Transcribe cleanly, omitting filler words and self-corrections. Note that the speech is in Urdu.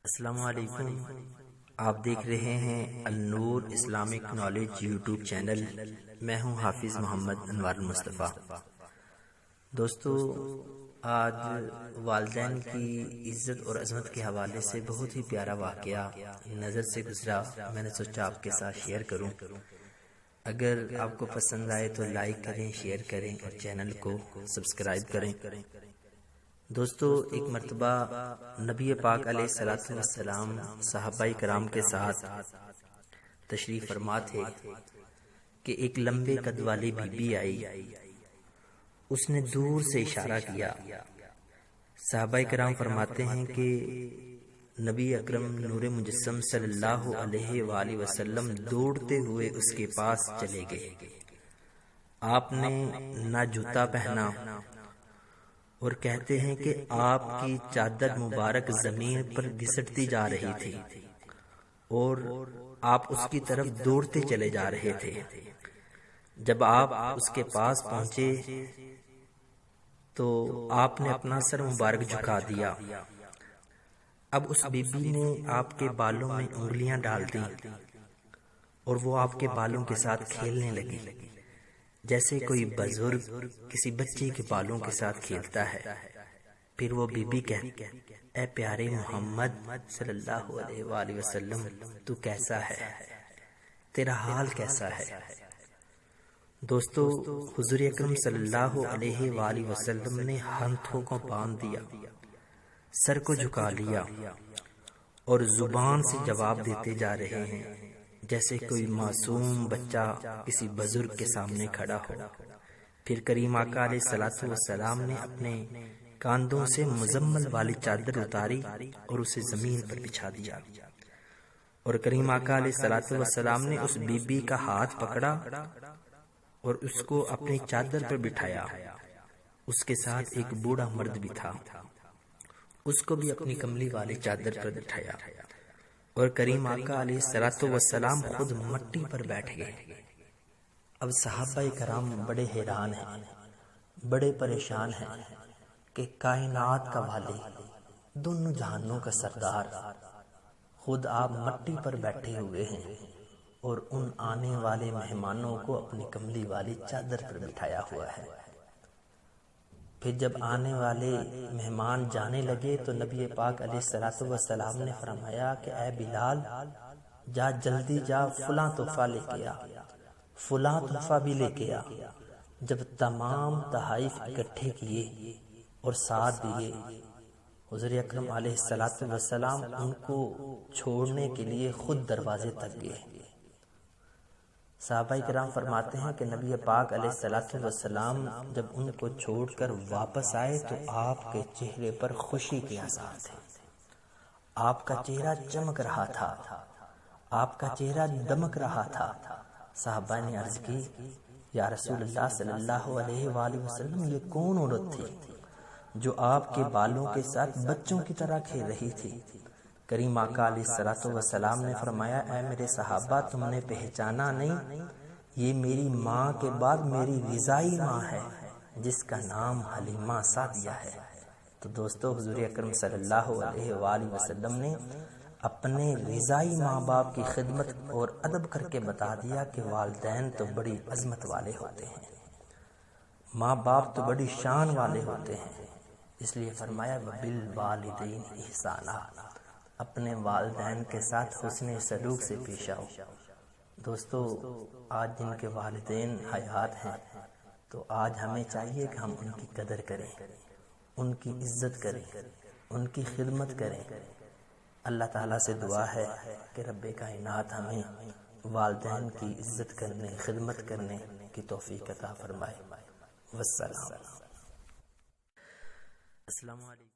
السلام علیکم۔ آپ دیکھ رہے ہیں النور اسلامک نالج یوٹیوب چینل۔ میں ہوں حافظ محمد انوار المصطفیٰ۔ دوستو، آج والدین کی عزت اور عظمت کے حوالے سے بہت ہی پیارا واقعہ نظر سے گزرا، میں نے سوچا آپ کے ساتھ شیئر کروں۔ اگر آپ کو پسند آئے تو لائک کریں، شیئر کریں اور چینل کو سبسکرائب کریں۔ دوستو، ایک مرتبہ نبی پاک علیہ الصلوۃ والسلام صحابہ کرام کے ساتھ تشریف فرما تھے کہ ایک لمبے قد والی بی بی آئی۔ اس نے دور سے اشارہ کیا۔ صحابہ کرام فرماتے ہیں کہ نبی اکرم نور مجسم صلی اللہ علیہ وآلہ وسلم دوڑتے ہوئے اس کے پاس چلے گئے۔ آپ نے نہ جوتا پہنا اور کہتے ہیں کہ آپ کی چادر مبارک زمین پر گھسٹتی جا رہی تھی اور آپ اس کی طرف دوڑتے چلے جا رہے تھے۔ جب آپ اس کے پاس پہنچے تو آپ نے اپنا سر مبارک جھکا دیا۔ اب اس بی بی نے آپ کے بالوں میں انگلیاں ڈال دیں اور وہ آپ کے بالوں کے ساتھ کھیلنے لگی، جیسے کوئی بزرگ کسی بچے کے بالوں کے ساتھ کھیلتا ہے۔ پھر وہ بی بی کہتی، اے پیارے محمد صلی اللہ علیہ وآلہ وسلم، تو کیسا ہے؟ تیرا حال کیسا ہے؟ دوستو، حضور اکرم صلی اللہ علیہ وآلہ وسلم نے ہاتھوں کو باندھ دیا، سر کو جھکا لیا اور زبان سے جواب دیتے جا رہے ہیں جیسے کوئی معصوم بچہ کسی بزرگ کے سامنے کھڑا ہو۔ پھر کریم آقا علیہ الصلوۃ والسلام نے اپنے کاندھوں سے مزمل والی چادر اتاری اور اسے زمین پر بچھا دیا، اور کریم آقا علیہ الصلوۃ والسلام نے اس بی بی کا ہاتھ پکڑا اور اس کو اپنی چادر پر بٹھایا۔ اس کے ساتھ ایک بوڑھا مرد بھی تھا، اس کو بھی اپنی کملی والی چادر پر بٹھایا، اور کریم آقا علیہ الصلوۃ والسلام خود مٹی پر بیٹھ گئے۔ اب صحابہ کرام بڑے حیران ہیں، بڑے پریشان ہیں کہ کائنات کا والی، دونوں جہانوں کا سردار، خود آپ مٹی پر بیٹھے ہوئے ہیں اور ان آنے والے مہمانوں کو اپنی کملی والی چادر پر بٹھایا ہوا ہے۔ پھر جب آنے والے مہمان جانے لگے تو نبی پاک علیہ الصلوۃ والسلام نے فرمایا کہ اے بلال، جا جلدی جا، فلاں تحفہ لے کے آ، فلاں تحفہ بھی لے کے آ۔ جب تمام تحائف اکٹھے کیے اور ساتھ دیے، حضور اکرم علیہ الصلوۃ والسلام ان کو چھوڑنے کے لیے خود دروازے تک گئے۔ صحابہ کرام فرماتے ہیں کہ نبی پاک علیہ الصلوۃ والسلام جب ان کو چھوڑ کر واپس آئے تو آپ کے چہرے پر خوشی کے آثار تھے، آپ کا چہرہ چمک رہا تھا، آپ کا چہرہ دمک رہا تھا۔ صحابہ نے عرض کی، یا رسول اللہ صلی اللہ علیہ وآلہ وسلم، یہ کون عورت تھی جو آپ کے بالوں کے ساتھ بچوں کی طرح کھیل رہی تھی؟ کریم آقا علیہ الصلوۃ والسلام نے فرمایا، اے میرے صحابہ، تم نے پہچانا نہیں؟ یہ میری ماں کے بعد میری رضائی ماں ہے، جس کا نام حلیمہ سعدیہ ہے۔ تو دوستو، حضور اکرم صلی اللہ علیہ وآلہ وسلم نے اپنے رضائی ماں باپ کی خدمت اور ادب کر کے بتا دیا کہ والدین تو بڑی عظمت والے ہوتے ہیں، ماں باپ تو بڑی شان والے ہوتے ہیں۔ اس لیے فرمایا، وَبِالْوَالِدَيْنِ إِحْسَانًا، اپنے والدین کے ساتھ حسن سلوک سے پیش آؤ۔ دوستو، آج جن کے والدین حیات ہیں تو آج ہمیں چاہیے کہ ہم ان کی قدر کریں، ان کی عزت کریں، ان کی خدمت کریں۔ اللہ تعالیٰ سے دعا ہے کہ رب کائنات ہمیں والدین کی عزت کرنے، خدمت کرنے کی توفیق عطا فرمائے۔ والسلام۔ السلام علیکم۔